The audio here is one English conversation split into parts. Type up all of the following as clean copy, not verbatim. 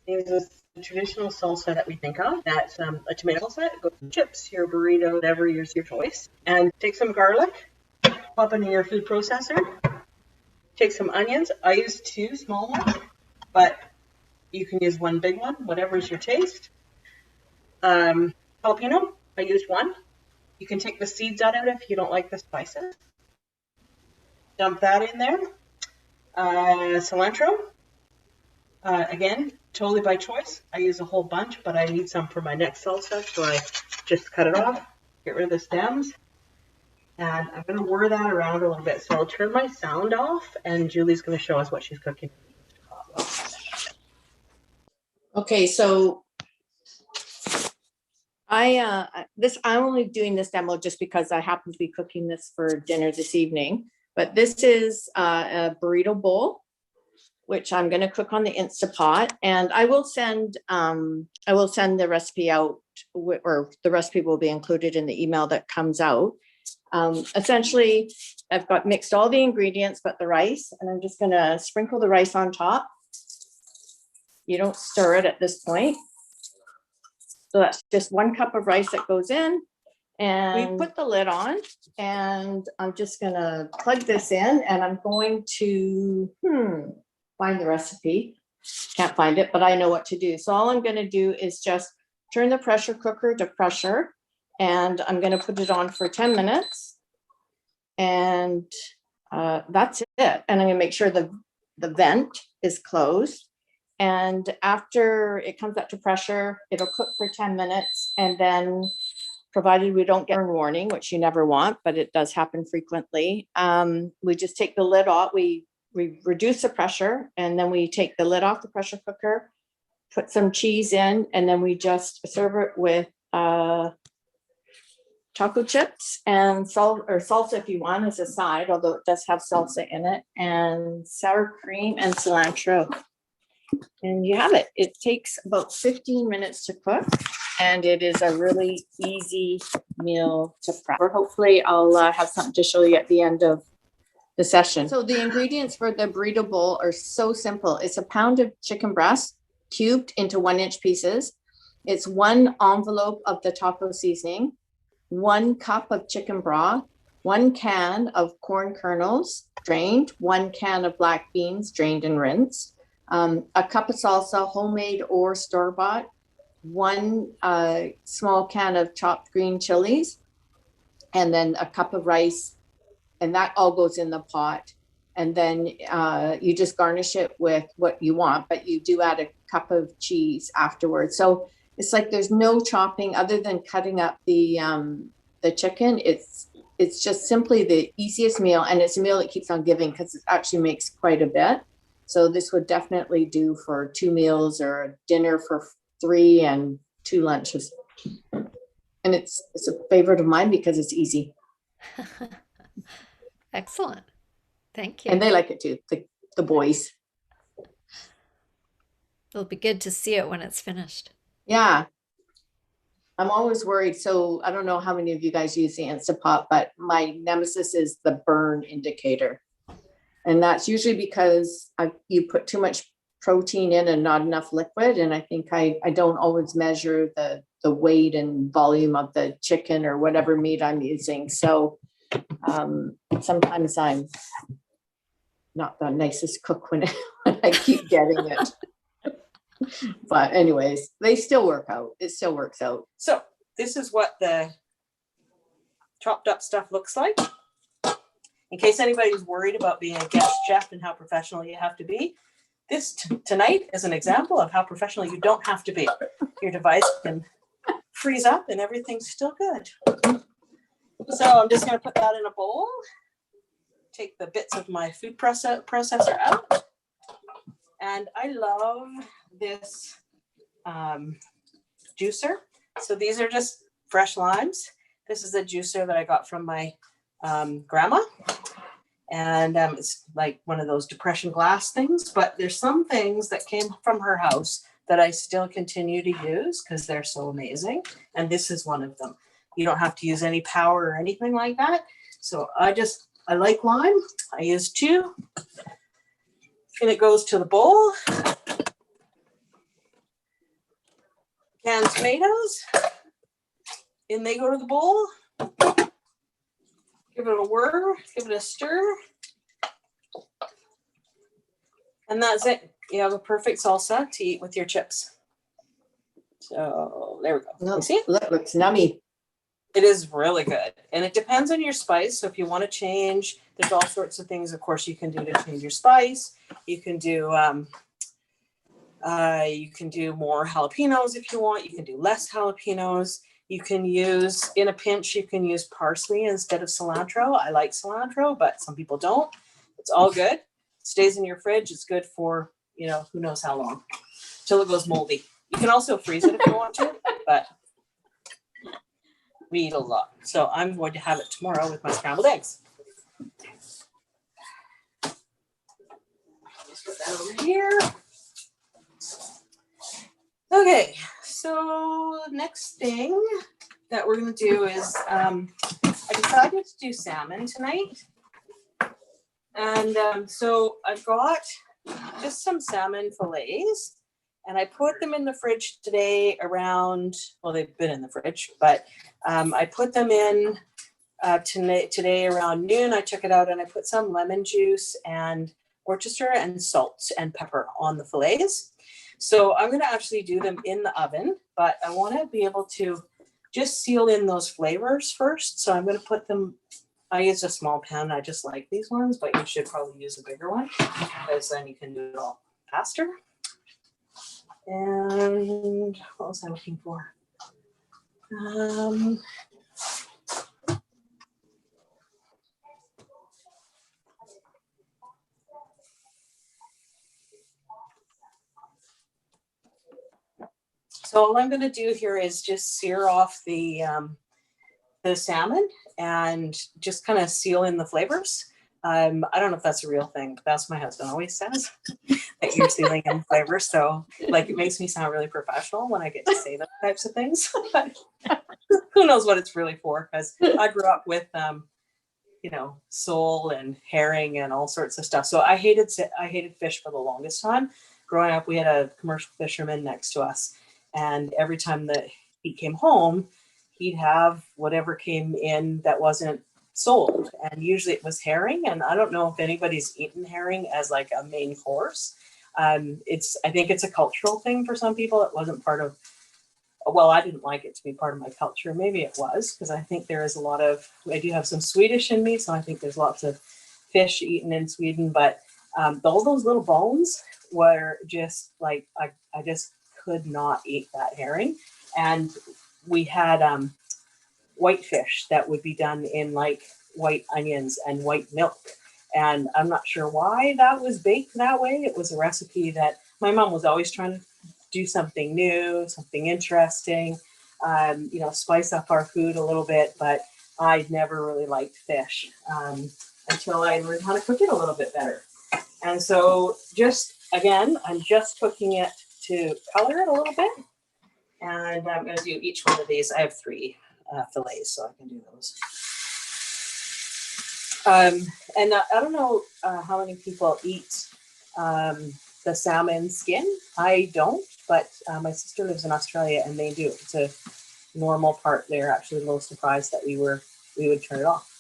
Uses the traditional salsa that we think of. That's a tomato salsa. It goes with chips, your burrito, whatever is your choice. And take some garlic, pop it in your food processor. Take some onions. I use 2 small ones, but you can use 1 big one, whatever is your taste. Jalapeno, I used 1. You can take the seeds out of it if you don't like the spices. Dump that in there. Cilantro. Again, totally by choice. I use a whole bunch, but I need some for my next salsa, so I just cut it off, get rid of the stems. And I'm going to whir that around a little bit. So I'll turn my sound off, and Julie's going to show us what she's cooking. Okay, so I'm only doing this demo just because I happen to be cooking this for dinner this evening. But this is a burrito bowl, which I'm going to cook on the Instapot, and I will send the recipe out, or the recipe will be included in the email that comes out. Essentially, I've got mixed all the ingredients but the rice, and I'm just going to sprinkle the rice on top. You don't stir it at this point. So that's just 1 cup of rice that goes in, and we put the lid on, and I'm just going to plug this in, and I'm going to find the recipe. Can't find it, but I know what to do. So all I'm going to do is just turn the pressure cooker to pressure, and I'm going to put it on for 10 minutes, and that's it. And I'm going to make sure the vent is closed. And after it comes up to pressure, it'll cook for 10 minutes. And then, provided we don't get a warning, which you never want, but it does happen frequently, we just take the lid off. We reduce the pressure, and then we take the lid off the pressure cooker, put some cheese in, and then we just serve it with taco chips and salsa if you want as a side, although it does have salsa in it, and sour cream and cilantro. And you have it. It takes about 15 minutes to cook, and it is a really easy meal to prep. Or hopefully I'll have something to show you at the end of the session. So the ingredients for the burrito bowl are so simple. It's a pound of chicken breast cubed into 1-inch pieces. It's 1 envelope of the taco seasoning, 1 cup of chicken broth, 1 can of corn kernels drained, 1 can of black beans drained and rinsed, a cup of salsa, homemade or store-bought, 1 small can of chopped green chilies, and then a cup of rice, and that all goes in the pot. And then you just garnish it with what you want, but you do add a cup of cheese afterwards. So it's like there's no chopping other than cutting up the chicken. It's just simply the easiest meal, and it's a meal that keeps on giving because it actually makes quite a bit. So this would definitely do for 2 meals or a dinner for 3 and 2 lunches. And it's a favorite of mine because it's easy. Excellent. Thank you. And they like it too, the boys. It'll be good to see it when it's finished. Yeah. I'm always worried. So I don't know how many of you guys use the Instapot, but my nemesis is the burn indicator. And that's usually because you put too much protein in and not enough liquid. And I think I don't always measure the weight and volume of the chicken or whatever meat I'm using. So sometimes I'm not the nicest cook when I keep getting it. But anyways, they still work out. It still works out. So this is what the chopped up stuff looks like. In case anybody's worried about being a guest chef and how professional you have to be, this tonight is an example of how professional you don't have to be. Your device can freeze up and everything's still good. So I'm just going to put that in a bowl. Take the bits of my food processor out. And I love this juicer. So these are just fresh limes. This is a juicer that I got from my grandma. And it's like one of those depression glass things, but there's some things that came from her house that I still continue to use because they're so amazing. And this is one of them. You don't have to use any power or anything like that. So I like lime. I use 2. And it goes to the bowl. tomatoes. In they go to the bowl. Give it a whir, give it a stir. And that's it. You have a perfect salsa to eat with your chips. So there we go. You see? That looks yummy. It is really good. And it depends on your spice. So if you want to change, there's all sorts of things, of course, you can do to change your spice. You can do more jalapenos if you want. You can do less jalapenos. You can use, in a pinch, you can use parsley instead of cilantro. I like cilantro, but some people don't. It's all good. It stays in your fridge. It's good for, who knows how long, till it goes moldy. You can also freeze it if you want to, but we eat a lot. So I'm going to have it tomorrow with my scrambled eggs. Just put that over here. Okay, so next thing that we're going to do is I decided to do salmon tonight. And so I've got just some salmon fillets. And I put them in the fridge today around, well, they've been in the fridge, but I put them in today around noon. I took it out and I put some lemon juice and Worcester and salt and pepper on the fillets. So I'm going to actually do them in the oven, but I want to be able to just seal in those flavors first. So I'm going to put them, I use a small pan. I just like these ones, but you should probably use a bigger one because then you can do it all faster. And what was I looking for? So all I'm going to do here is just sear off the salmon and just kind of seal in the flavors. I don't know if that's a real thing, but that's what my husband always says, that you're sealing in flavors. So like, it makes me sound really professional when I get to say those types of things. Who knows what it's really for? Because I grew up with, sole and herring and all sorts of stuff. So I hated fish for the longest time. Growing up, we had a commercial fisherman next to us. And every time that he came home, he'd have whatever came in that wasn't sold, and usually it was herring. And I don't know if anybody's eaten herring as like a main course. I think it's a cultural thing for some people. It wasn't part of, well, I didn't like it to be part of my culture. Maybe it was, because I think there is I do have some Swedish in me, so I think there's lots of fish eaten in Sweden. But all those little bones were just like, I just could not eat that herring. And we had white fish that would be done in like white onions and white milk. And I'm not sure why that was baked that way. It was a recipe that my mom was always trying to do something new, something interesting, spice up our food a little bit. But I never really liked fish until I learned how to cook it a little bit better. And so I'm just cooking it to color it a little bit. And I'm going to do each one of these. I have 3 fillets, so I can do those. And I don't know how many people eat the salmon skin. I don't, but my sister lives in Australia and they do. It's a normal part. They're actually a little surprised that we would turn it off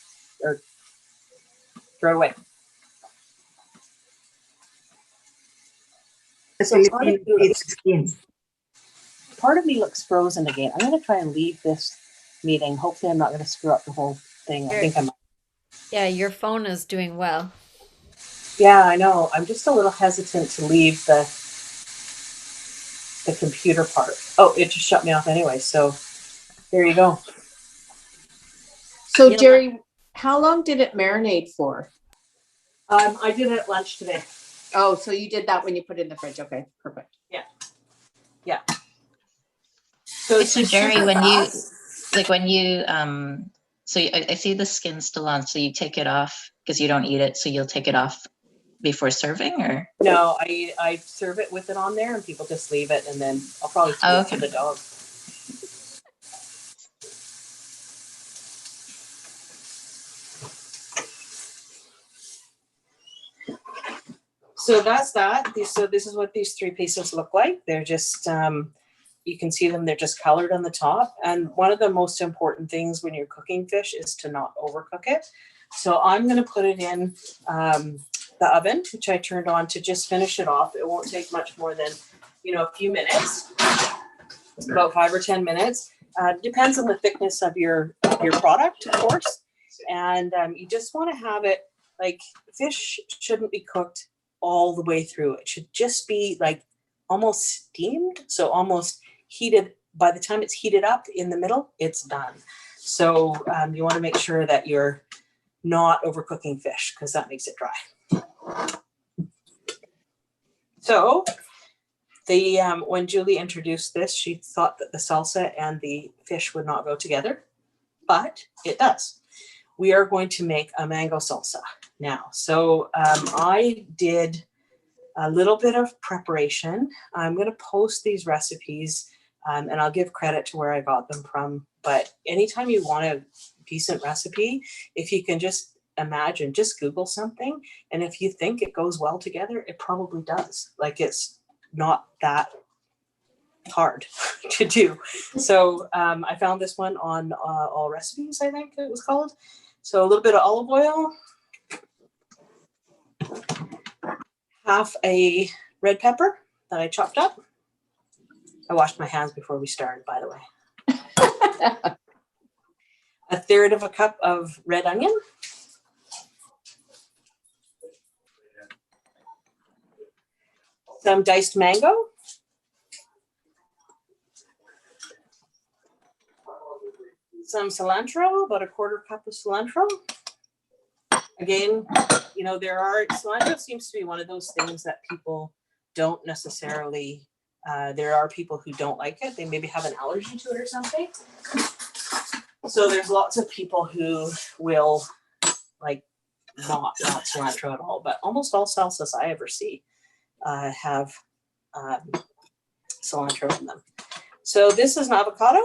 or throw it away. So part of me looks frozen again. I'm going to try and leave this meeting. Hopefully I'm not going to screw up the whole thing. I think I might. Yeah, your phone is doing well. Yeah, I know. I'm just a little hesitant to leave the computer part. Oh, it just shut me off anyway. So there you go. So Geri, how long did it marinate for? I did it at lunch today. Oh, so you did that when you put it in the fridge. Okay, perfect. Yeah. So Geri, I see the skin still on, so you take it off because you don't eat it, so you'll take it off before serving, or? No, I serve it with it on there and people just leave it, and then I'll probably feed it to the dog. So that's that. So this is what these 3 pieces look like. They're just, you can see them, they're just colored on the top. And one of the most important things when you're cooking fish is to not overcook it. So I'm going to put it in the oven, which I turned on to just finish it off. It won't take much more than, a few minutes, about 5 or 10 minutes. Depends on the thickness of your product, of course. And you just want to have it, like, fish shouldn't be cooked all the way through. It should just be like almost steamed. So almost heated. By the time it's heated up in the middle, it's done. So you want to make sure that you're not overcooking fish, because that makes it dry. So when Julie introduced this, she thought that the salsa and the fish would not go together, but it does. We are going to make a mango salsa now. So I did a little bit of preparation. I'm going to post these recipes and I'll give credit to where I got them from. But anytime you want a decent recipe, if you can just imagine, just Google something. And if you think it goes well together, it probably does. Like, it's not that hard to do. So I found this one on All Recipes, I think it was called. So a little bit of olive oil, half a red pepper that I chopped up. I washed my hands before we started, by the way. A third of a cup of red onion. Some diced mango. Some cilantro, about a quarter cup of cilantro. Again, cilantro seems to be one of those things that people don't necessarily, there are people who don't like it. They maybe have an allergy to it or something. So there's lots of people who will not cilantro at all, but almost all salsas I ever see have cilantro in them. So this is an avocado.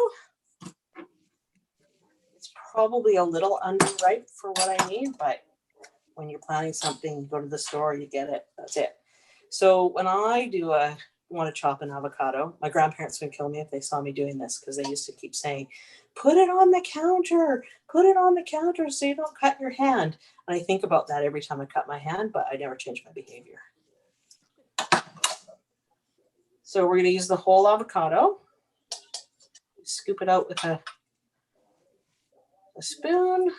It's probably a little underripe for what I need, but when you're planning something, you go to the store, you get it. That's it. So when I want to chop an avocado, my grandparents would kill me if they saw me doing this, because they used to keep saying, put it on the counter so you don't cut your hand. And I think about that every time I cut my hand, but I never change my behavior. So we're going to use the whole avocado. Scoop it out with a spoon.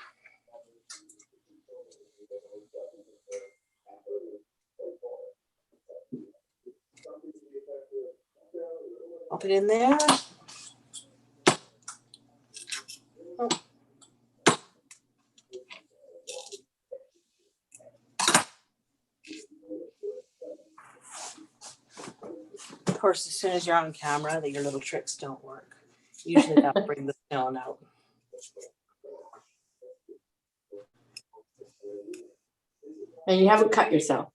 Pop it in there. Oh. Of course, as soon as you're on camera, your little tricks don't work. Usually that'll bring the stone out. And you haven't cut yourself.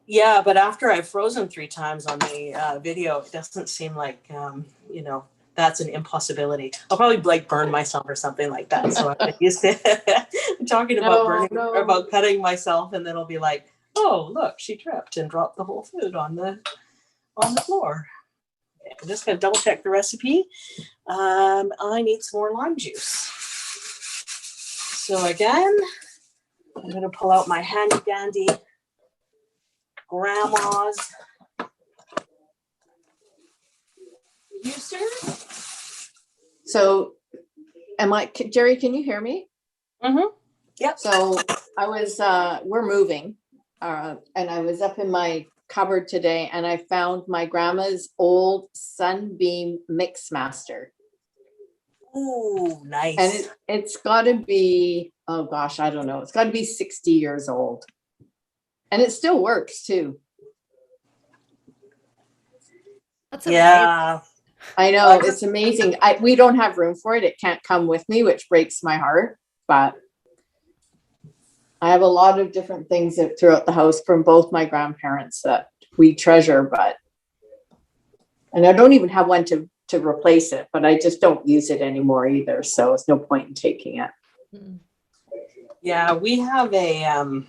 Yeah, but after I've frozen 3 times on the video, it doesn't seem like, that's an impossibility. I'll probably burn myself or something like that. So I'm used to talking about about cutting myself, and then it'll be like, oh, look, she tripped and dropped the whole food on the floor. Okay, I'm just going to double check the recipe. I need some more lime juice. So again, I'm going to pull out my handy dandy grandma's juicer. So Geri, can you hear me? Mm-hmm. Yep. So we're moving, and I was up in my cupboard today, and I found my grandma's old Sunbeam Mix Master. Ooh, nice. And it's got to be, oh gosh, I don't know. It's got to be 60 years old. And it still works too. That's amazing. Yeah. I know, it's amazing. We don't have room for it. It can't come with me, which breaks my heart. But I have a lot of different things throughout the house from both my grandparents that we treasure. And I don't even have one to replace it, but I just don't use it anymore either. So it's no point in taking it. Yeah, we have a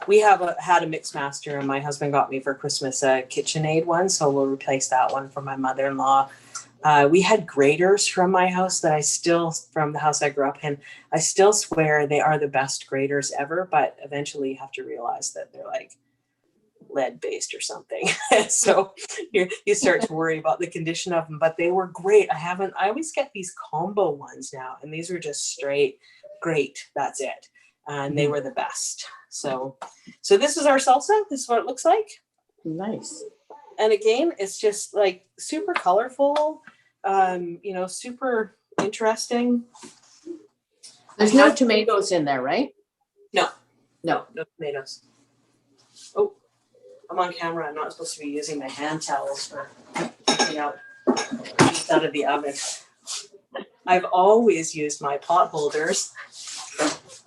we had a mix master, and my husband got me for Christmas a KitchenAid one, so we'll replace that one for my mother-in-law. We had graters from my house that from the house I grew up in, I still swear they are the best graters ever, but eventually you have to realize that they're like lead-based or something. So you start to worry about the condition of them, but they were great. I always get these combo ones now, and these were just straight great. That's it. And they were the best. So this is our salsa. This is what it looks like. Nice. And again, it's just like super colorful, super interesting. There's no tomatoes in there, right? No. No. No tomatoes. Oh, I'm on camera. I'm not supposed to be using my hand towels for taking out of the oven. I've always used my pot holders.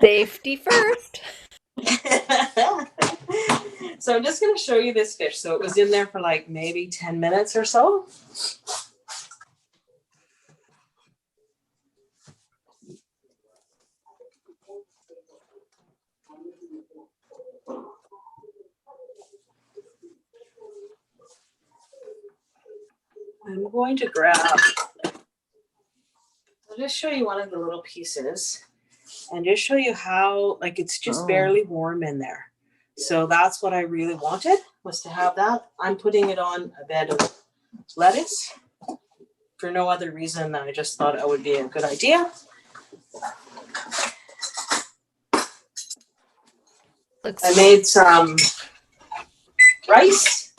Safety first. So I'm just going to show you this fish. So it was in there for like maybe 10 minutes or so. I'm going to I'll just show you one of the little pieces and just show you how, like, it's just barely warm in there. So that's what I really wanted, was to have that. I'm putting it on a bed of lettuce for no other reason than I just thought it would be a good idea. I made some rice,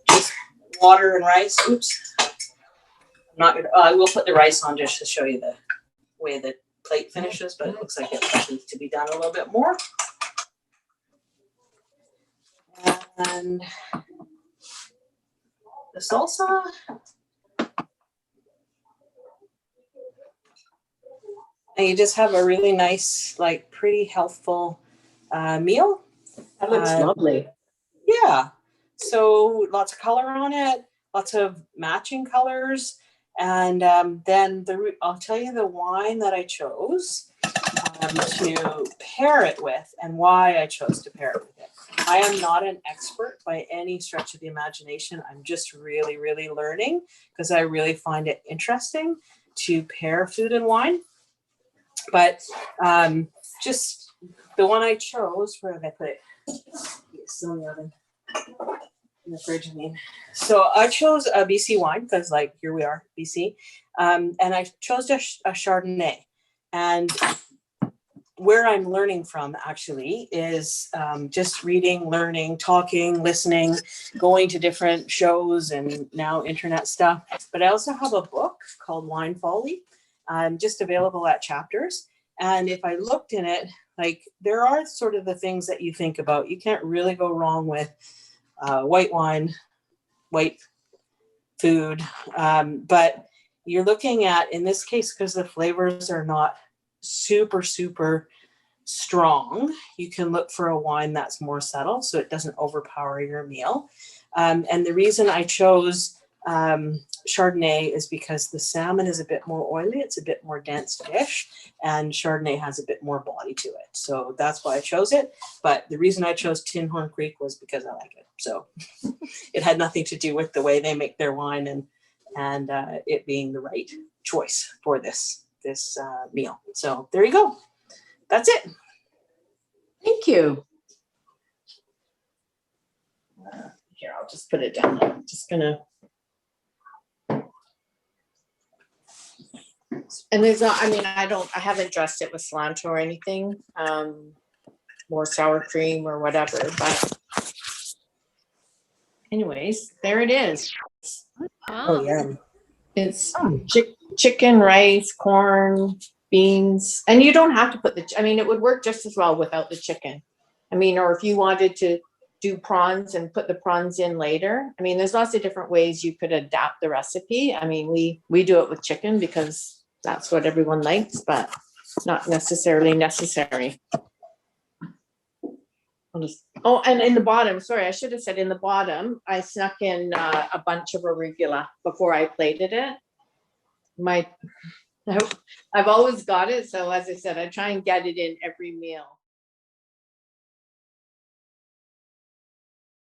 just water and rice. Oops. I'm not gonna, I will put the rice on just to show you the way the plate finishes, but it looks like it needs to be done a little bit more. And the salsa. And you just have a really nice, like, pretty healthful meal. That looks lovely. Yeah. So lots of color on it, lots of matching colors. And then I'll tell you the wine that I chose to pair it with, and why I chose to pair it with it. I am not an expert by any stretch of the imagination. I'm just really, really learning, because I really find it interesting to pair food and wine. But just the one I chose, where did I put it? It's still in the oven. In the fridge, I mean. So I chose a BC wine, because, like, here we are, BC. And I chose a Chardonnay. And where I'm learning from, actually, is just reading, learning, talking, listening, going to different shows and now internet stuff. But I also have a book called Wine Folly, just available at Chapters. And if I looked in it, like, there are sort of the things that you think about. You can't really go wrong with white wine, white food. But you're looking at, in this case, because the flavors are not super, super strong, you can look for a wine that's more subtle, so it doesn't overpower your meal. And the reason I chose Chardonnay is because the salmon is a bit more oily. It's a bit more dense fish, and Chardonnay has a bit more body to it. So that's why I chose it. But the reason I chose Tinhorn Creek was because I like it. So it had nothing to do with the way they make their wine and it being the right choice for this meal. So there you go. That's it. Thank you. Here, I'll just put it down. I'm just gonna. And there's not, I mean, I haven't dressed it with cilantro or anything, or sour cream or whatever, but anyways, there it is. Oh, yeah. It's chicken, rice, corn, beans, and you don't have to put I mean, it would work just as well without the chicken. I mean, or if you wanted to do prawns and put the prawns in later. I mean, there's lots of different ways you could adapt the recipe. I mean, we do it with chicken because that's what everyone likes, but not necessarily necessary. And in the bottom, sorry, I should have said in the bottom, I snuck in a bunch of arugula before I plated it. I've always got it. So as I said, I try and get it in every meal.